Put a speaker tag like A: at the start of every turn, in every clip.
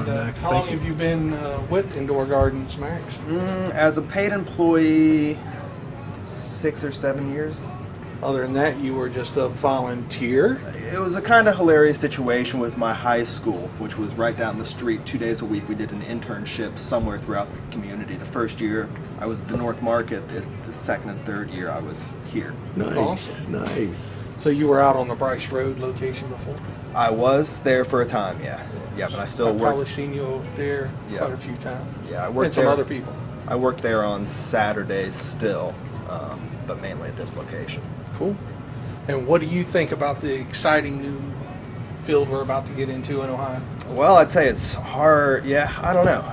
A: Max.
B: How long have you been with Indoor Gardens, Max?
C: As a paid employee, 6 or 7 years.
B: Other than that, you were just a volunteer?
C: It was a kind of hilarious situation with my high school, which was right down the street. 2 days a week, we did an internship somewhere throughout the community. The first year, I was at the North Market. The second and third year, I was here.
A: Nice,
B: Awesome.
A: nice.
B: So you were out on the Bryce Road location before?
C: I was there for a time, yeah. Yeah, but I still
B: I've probably
C: worked.
B: seen you over there
C: Yeah.
B: quite a few times.
C: Yeah, I worked
B: and some
C: there.
B: other people.
C: I worked there on Saturdays still, but mainly at this location.
B: Cool. And what do you think about the exciting new field we're about to get into in Ohio?
C: Well, I'd say it's hard. Yeah, I don't know.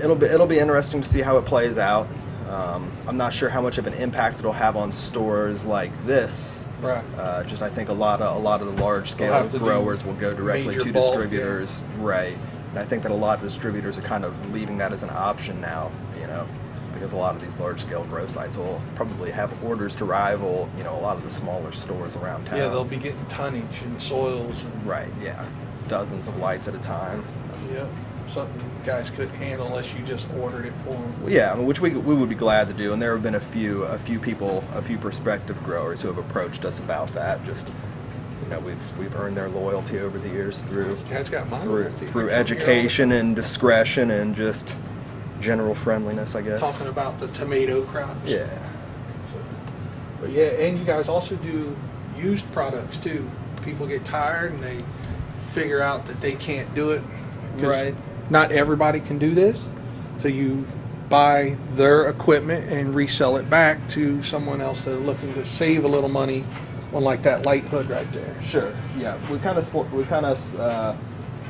C: It'll be interesting to see how it plays out. I'm not sure how much of an impact it'll have on stores like this.
B: Right.
C: Just I think a lot of the large scale
B: have to do
C: growers will go directly
B: major
C: to
B: bulk,
C: distributors, right? And I think that a lot of distributors are kind of leaving that as an option now, because a lot of these large scale grow sites will probably have orders to rival, a lot of the smaller stores around town.
B: Yeah, they'll be getting tonnage and soils. And,
C: Right. Yeah, dozens of lights at a time.
B: Yep. Something you guys couldn't handle unless you just ordered it for them.
C: Well, yeah, which we would be glad to do, and there have been a few people, a few prospective growers who have approached us about that. Just we've earned their loyalty over the years through
B: You guys got my loyalty.
C: through education and discretion and just general friendliness, I guess.
B: Talking about the tomato crops.
C: Yeah.
B: But yeah, and you guys also do used products too. People get tired and they figure out that they can't do it. 'Cause
C: Right.
B: Not everybody can do this. So you buy their equipment and resell it back to someone else that are looking to save a little money on like that light hood right there.
C: Sure. Yeah, we kind of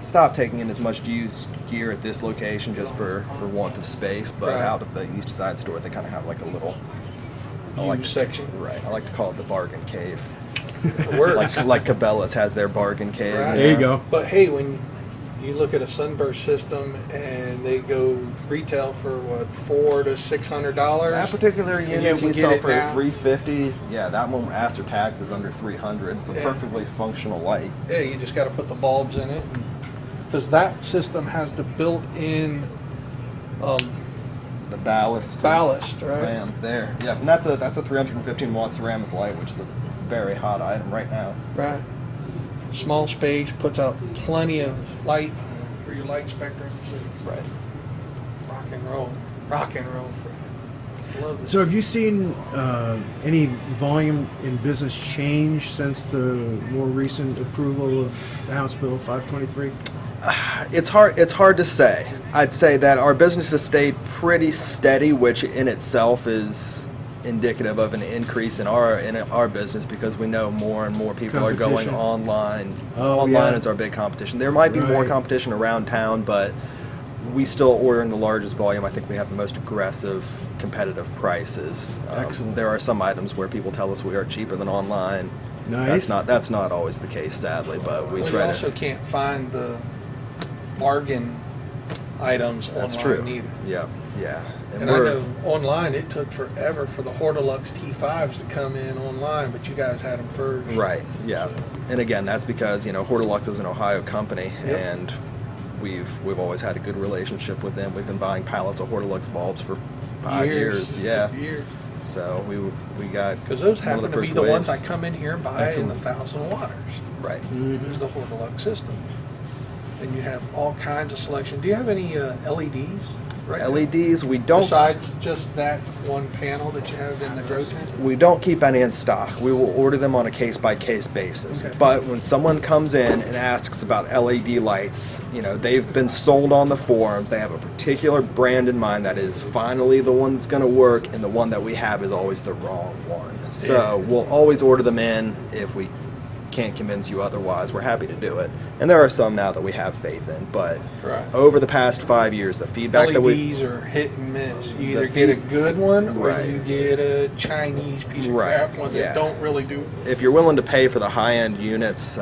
C: stopped taking in as much used gear at this location just for want of space. But
B: Right.
C: out at the East Side store, they kind of have like a little
B: Used section.
C: Right. I like to call it the bargain cave.
B: It works.
C: like Cabela's has their bargain cave.
B: Right.
A: There you go.
B: But hey, when you look at a sunburst system and they go retail for what, $400 to $600.
C: That particular
B: and you
C: unit
B: can
C: we
B: get
C: sell
B: it
C: for
B: now.
C: $350. Yeah, that one after tax is under $300. It's a
B: Yeah.
C: perfectly functional light.
B: Yeah, you just got to put the bulbs in it, because that system has the built-in.
C: The ballast.
B: Ballast, right?
C: Bam, there. Yeah, and that's a 315 watt ceramic light, which is a very hot item right now.
B: Right. Small space, puts out plenty of light for your light spectrum.
C: Right.
B: Rock and roll. Rock and roll. Love this.
A: So have you seen any volume in business change since the more recent approval of the House Bill 523?
C: It's hard to say. I'd say that our business has stayed pretty steady, which in itself is indicative of an increase in our business, because we know more and more people are going
A: Competition.
C: online.
A: Oh,
C: Online
A: yeah.
C: is our big competition. There might be more
A: Right.
C: competition around town, but we still order in the largest volume. I think we have the most aggressive, competitive prices.
A: Excellent.
C: There are some items where people tell us we are cheaper than online.
A: Nice.
C: That's not always the case, sadly, but we
B: Well,
C: try
B: you also
C: to.
B: can't find the bargain items
C: That's
B: online
C: true.
B: either.
C: Yeah, yeah.
B: And I know online it took forever for the Hortilux T5s to come in online, but you guys had them first.
C: Right. Yeah. And again, that's because Hortilux is an Ohio company,
B: Yep.
C: and we've always had a good relationship with them. We've been buying pallets of Hortilux bulbs for 5 years. Yeah.
B: Years.
C: So we got
B: Because those
C: one of
B: happen to be
C: first
B: the ones I
C: waves.
B: come in here and buy
C: Excellent.
B: in 1,000 waters.
C: Right.
B: Is the Hortilux system. And you have all kinds of selection. Do you have any LEDs? Right now?
C: LEDs we don't
B: Besides just that one panel that you have in the grow tent?
C: we don't keep any in stock. We will order them on a case-by-case basis.
B: Okay.
C: But when someone comes in and asks about LED lights, they've been sold on the forums. They have a particular brand in mind that is finally the one that's going to work, and the one that we have is always the wrong one. So
B: Yeah.
C: we'll always order them in. If we can't convince you otherwise, we're happy to do it. And there are some now that we have faith in. But
B: Right.
C: over the past 5 years, the feedback that we...
B: LEDs are hit and miss. You either get a good one or
C: Right.
B: you get a Chinese piece of
C: Right,
B: crap one
C: yeah.
B: that don't really do.
C: If you're willing to pay for the high-end units,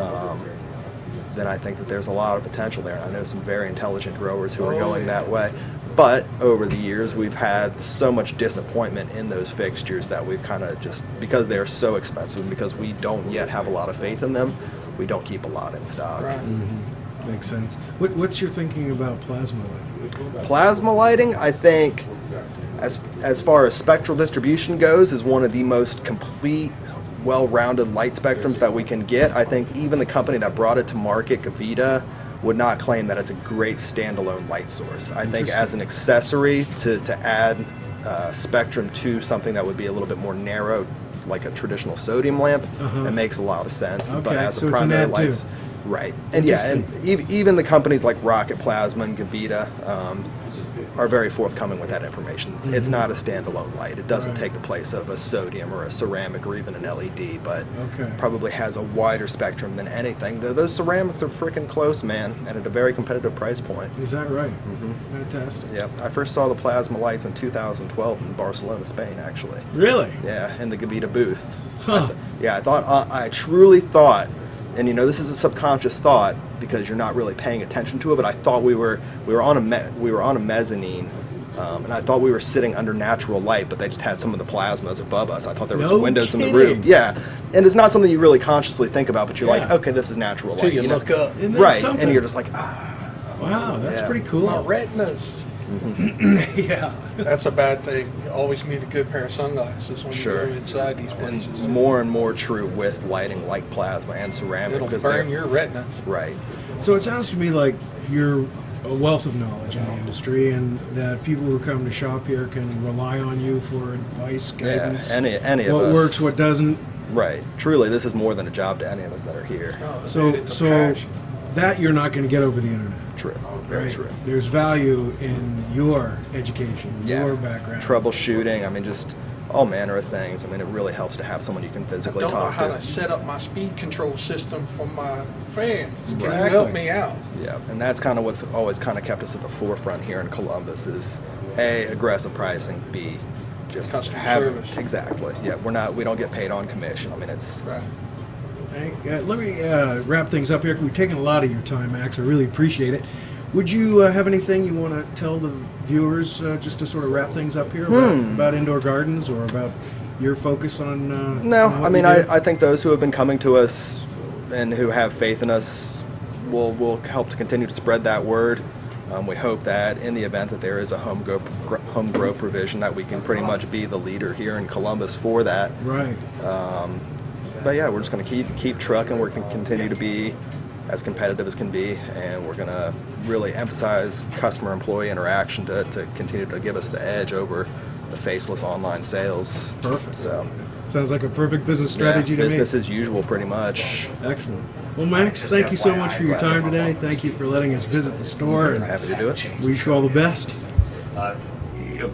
C: then I think that there's a lot of potential there. I know some very intelligent growers who are
B: Oh,
C: going
B: yeah.
C: that way. But over the years, we've had so much disappointment in those fixtures that we've kind of just, because they are so expensive and because we don't yet have a lot of faith in them, we don't keep a lot in stock.
B: Right.
A: Makes sense. What's your thinking about plasma lighting?
C: Plasma lighting, I think, as far as spectral distribution goes, is one of the most complete, well-rounded light spectrums that we can get. I think even the company that brought it to market, Gavita, would not claim that it's a great standalone light source. I think as an accessory to add spectrum to something that would be a little bit more narrow, like a traditional sodium lamp, it makes a lot of sense.
A: Okay,
C: But as
A: so
C: a
A: it's an
C: primary
A: add
C: light,
A: too.
C: right? And yeah, and even the companies like Rocket Plasma and Gavita are very forthcoming with that information. It's not a standalone light. It doesn't take the place of a sodium or a ceramic or even an LED, but probably has a wider spectrum than anything. Those ceramics are freaking close, man, and at a very competitive price point.
A: Is that right? Fantastic.
C: Yeah, I first saw the plasma lights in 2012 in Barcelona, Spain, actually.
A: Really?
C: Yeah, in the Gavita booth.
A: Huh.
C: I truly thought, and you know, this is a subconscious thought because you're not really paying attention to it, but I thought we were on a mezzanine, and I thought we were sitting under natural light, but they just had some of the plasmas above us. I thought there was windows in the roof. Yeah, and it's not something you really consciously think about, but you're like, okay, this is natural light.
B: Till you look up.
C: Right, and you're just like,
A: wow, that's pretty cool.
B: My retinas.
A: Yeah.
B: That's a bad thing. You always need a good pair of sunglasses when you go inside these places.
C: And more and more true with lighting like plasma and ceramic.
B: It'll burn your retina.
C: Right.
A: So it sounds to me like you're a wealth of knowledge in the industry, and that people who come to shop here can rely on you for advice, guidance.
C: Yeah, any of
A: what
C: us.
A: works, what doesn't.
C: Right. Truly, this is more than a job to any of us that are here.
B: Oh,
A: So,
B: dude, it's a
A: so
B: passion.
A: that you're not going to get over the internet.
C: True. Very
A: Right?
C: true.
A: There's value in your education, your background.
C: Troubleshooting. I mean, just all manner of things. I mean, it really helps to have someone you can physically
B: I don't know
C: talk
B: how
C: to.
B: to set up my speed control system for my fans. Can you
A: Exactly.
B: help me out?
C: Yeah, and that's kind of what's always kind of kept us at the forefront here in Columbus is A, aggressive pricing, B, just
B: Customer
C: have
B: service.
C: Exactly. Yeah, we don't get paid on commission. I mean, it's
B: Right.
A: Hey, let me wrap things up here. We've taken a lot of your time, Max. I really appreciate it. Would you have anything you want to tell the viewers just to sort of wrap things up here about indoor gardens or about your focus on?
C: No,
A: on what
C: I mean,
A: you do?
C: I think those who have been coming to us and who have faith in us will help to continue to spread that word. We hope that in the event that there is a home grow provision, that we can pretty much be the leader here in Columbus for that.
A: Right.
C: But yeah, we're just going to keep trucking. We're going to continue to be as competitive as can be, and we're going to really emphasize customer-employee interaction to continue to give us the edge over the faceless online sales.
A: Perfect.
C: So,
A: Sounds like a perfect business strategy to me.
C: business as usual, pretty much.
A: Excellent. Well, Max, thank you so much for your time today. Thank you for letting us visit the store, and
C: Happy to do it.
A: wish you all the best.
D: Yep.